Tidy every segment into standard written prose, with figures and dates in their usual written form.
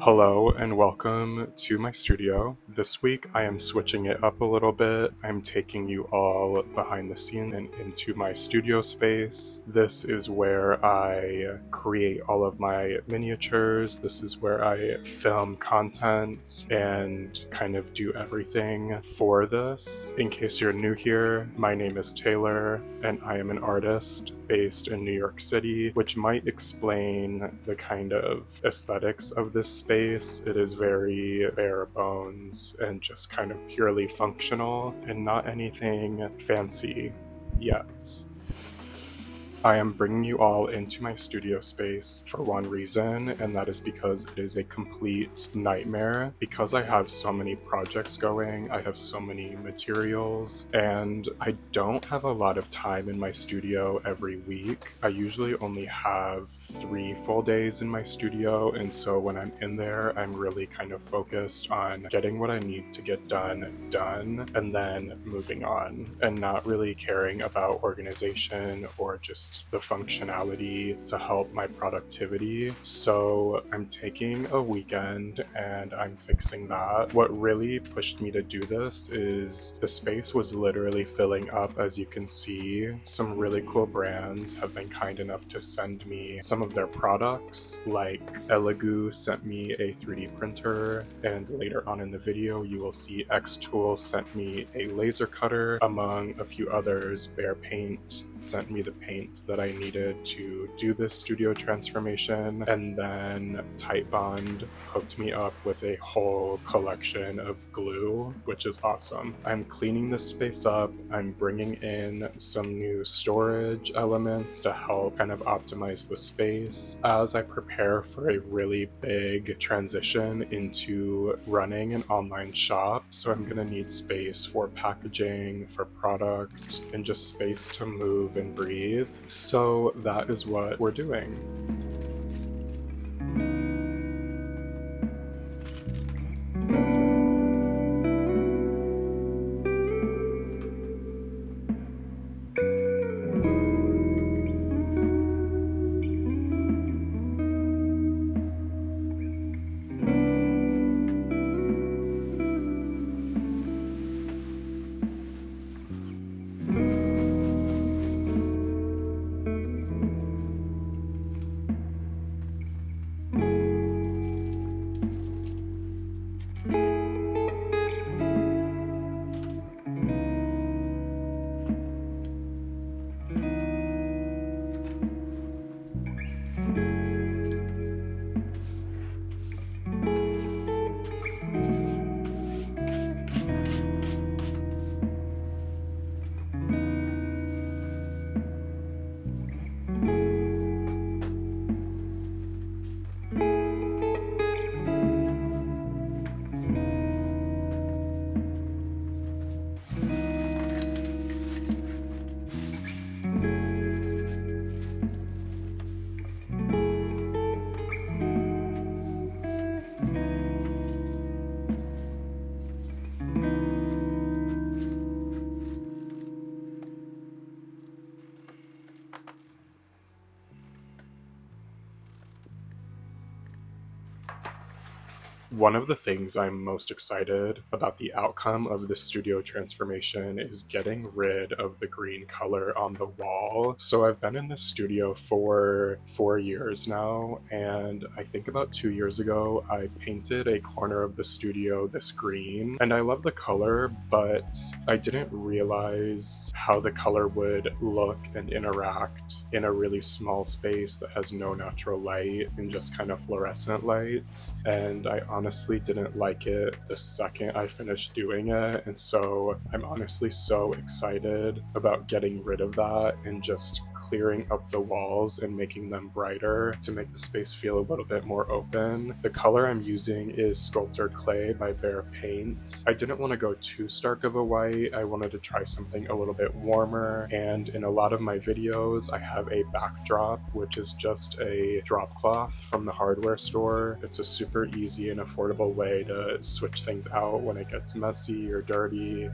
Hello and welcome to my studio. This week I am switching it up a little bit. I'm taking you all behind the scene and into my studio space. This is where I create all of my miniatures. This is where I film content and kind of do everything for this. In case you're new here, my name is Taylor and I am an artist based in New York City, which might explain the kind of aesthetics of this space. It is very bare bones and just kind of purely functional and not anything fancy yet. I am bringing you all into my studio space for one reason, and that is because it is a complete nightmare. Because I have so many projects going, I have so many materials, and I don't have a lot of time in my studio every week. I usually only have 3 full days in my studio, and so when I'm in there, I'm really kind of focused on getting what I need to get done, and then moving on, and not really caring about organization or just the functionality to help my productivity. So I'm taking a weekend and I'm fixing that. What really pushed me to do this is the space was literally filling up. As you can see, some really cool brands have been kind enough to send me some of their products, like Elegoo sent me a 3D printer, and later on in the video you will see X Tools sent me a laser cutter, among a few others. Bear Paint sent me the paint that I needed to do this studio transformation, and then Titebond hooked me up with a whole collection of glue, which is awesome. I'm cleaning this space up. I'm bringing in some new storage elements to help kind of optimize the space as I prepare for a really big transition into running an online shop. So I'm gonna need space for packaging, for product, and just space to move and breathe. So that is what we're doing. One of the things I'm most excited about the outcome of the studio transformation is getting rid of the green color on the wall. So I've been in this studio for 4 years now, and I think about 2 years ago, I painted a corner of the studio this green, and I love the color, but I didn't realize how the color would look and interact in a really small space that has no natural light and just kind of fluorescent lights. And I honestly didn't like it the second I finished doing it, and so I'm honestly so excited about getting rid of that and just clearing up the walls and making them brighter to make the space feel a little bit more open. The color I'm using is Sculpted Clay by Bear Paint. I didn't want to go too stark of a white. I wanted to try something a little bit warmer, and in a lot of my videos I have a backdrop, which is just a drop cloth from the hardware store. It's a super easy and affordable way to switch things out when it gets messy or dirty.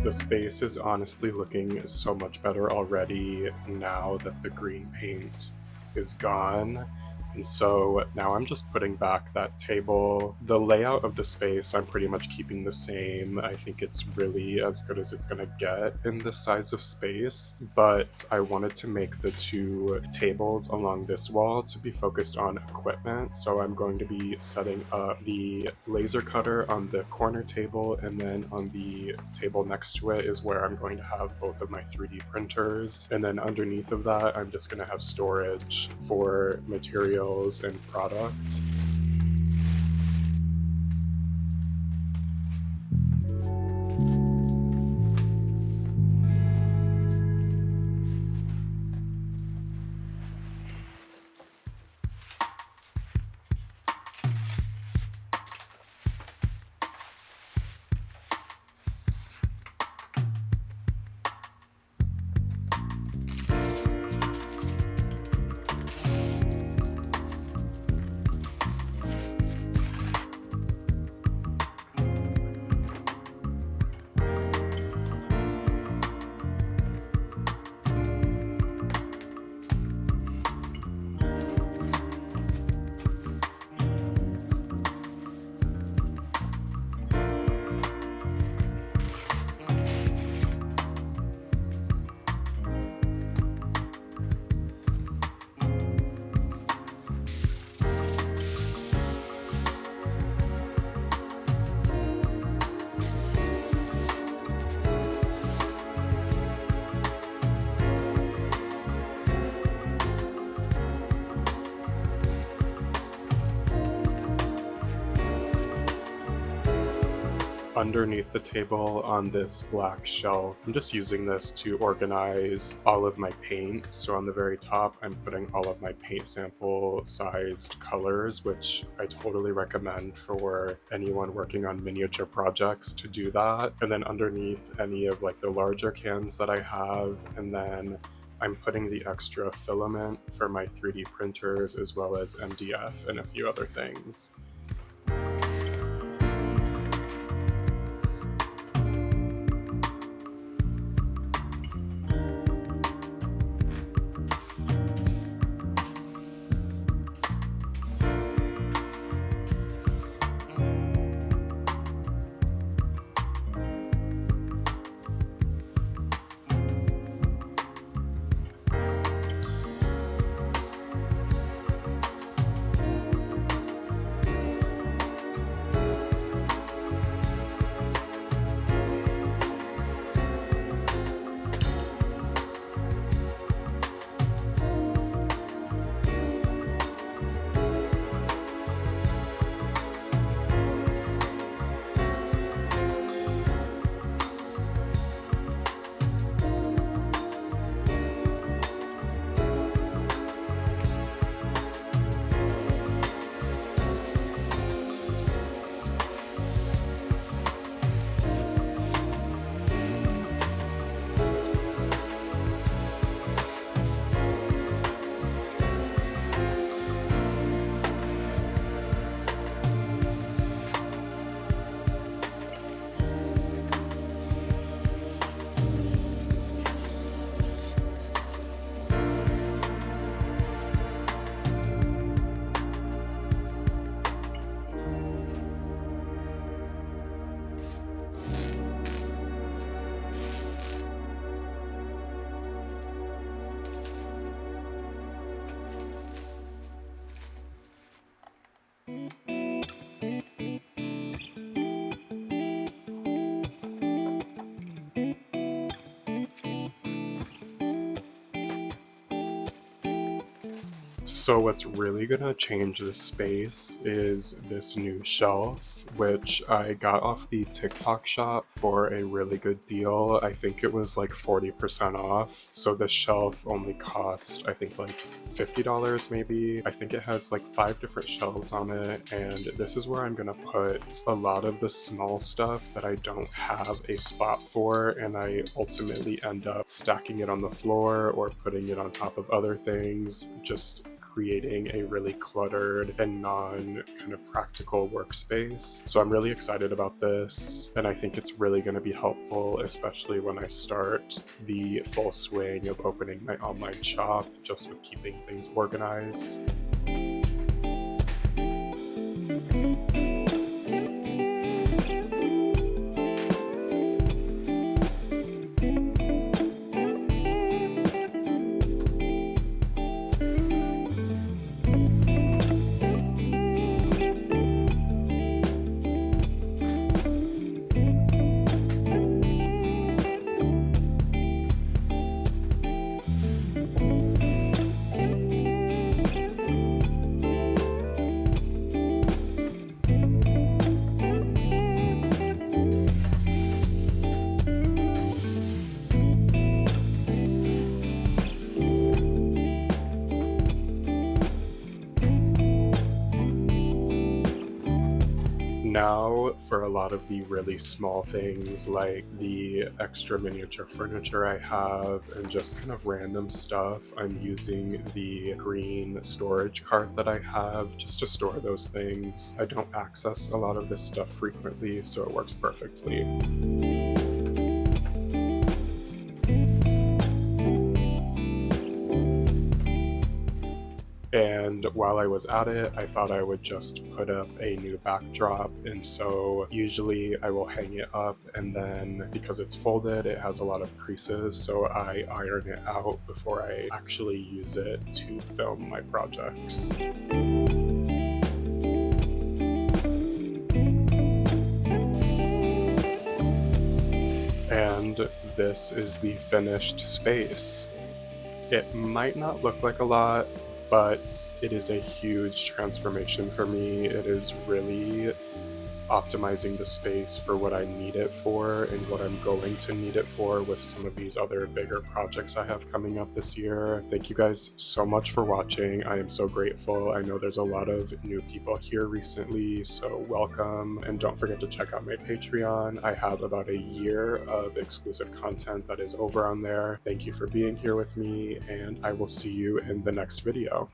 The space is honestly looking so much better already now that the green paint is gone. And so now I'm just putting back that table. The layout of the space I'm pretty much keeping the same. I think it's really as good as it's gonna get in this size of space, but I wanted to make the two tables along this wall to be focused on equipment. So I'm going to be setting up the laser cutter on the corner table, and then on the table next to it is where I'm going to have both of my 3D printers. And then underneath of that, I'm just gonna have storage for materials and products. Underneath the table on this black shelf, I'm just using this to organize all of my paint. So on the very top, I'm putting all of my paint sample sized colors, which I totally recommend for anyone working on miniature projects to do that. And then underneath any of like the larger cans that I have, and then I'm putting the extra filament for my 3D printers as well as MDF and a few other things. So what's really gonna change this space is this new shelf, which I got off the TikTok shop for a really good deal. I think it was like 40% off. So this shelf only cost, I think like $50 maybe. I think it has like 5 different shelves on it, and this is where I'm gonna put a lot of the small stuff that I don't have a spot for, and I ultimately end up stacking it on the floor or putting it on top of other things, just creating a really cluttered and kind of practical workspace. So I'm really excited about this, and I think it's really going to be helpful, especially when I start the full swing of opening my online shop, just with keeping things organized. Now, for a lot of the really small things like the extra miniature furniture I have and just kind of random stuff, I'm using the green storage cart that I have just to store those things. I don't access a lot of this stuff frequently, so it works perfectly. And while I was at it, I thought I would just put up a new backdrop, and so usually I will hang it up, and then because it's folded, it has a lot of creases, so I iron it out before I actually use it to film my projects. And this is the finished space. It might not look like a lot, but it is a huge transformation for me. It is really optimizing the space for what I need it for and what I'm going to need it for with some of these other bigger projects I have coming up this year. Thank you guys so much for watching. I am so grateful. I know there's a lot of new people here recently, so welcome. And don't forget to check out my Patreon. I have about a year of exclusive content that is over on there. Thank you for being here with me, and I will see you in the next video.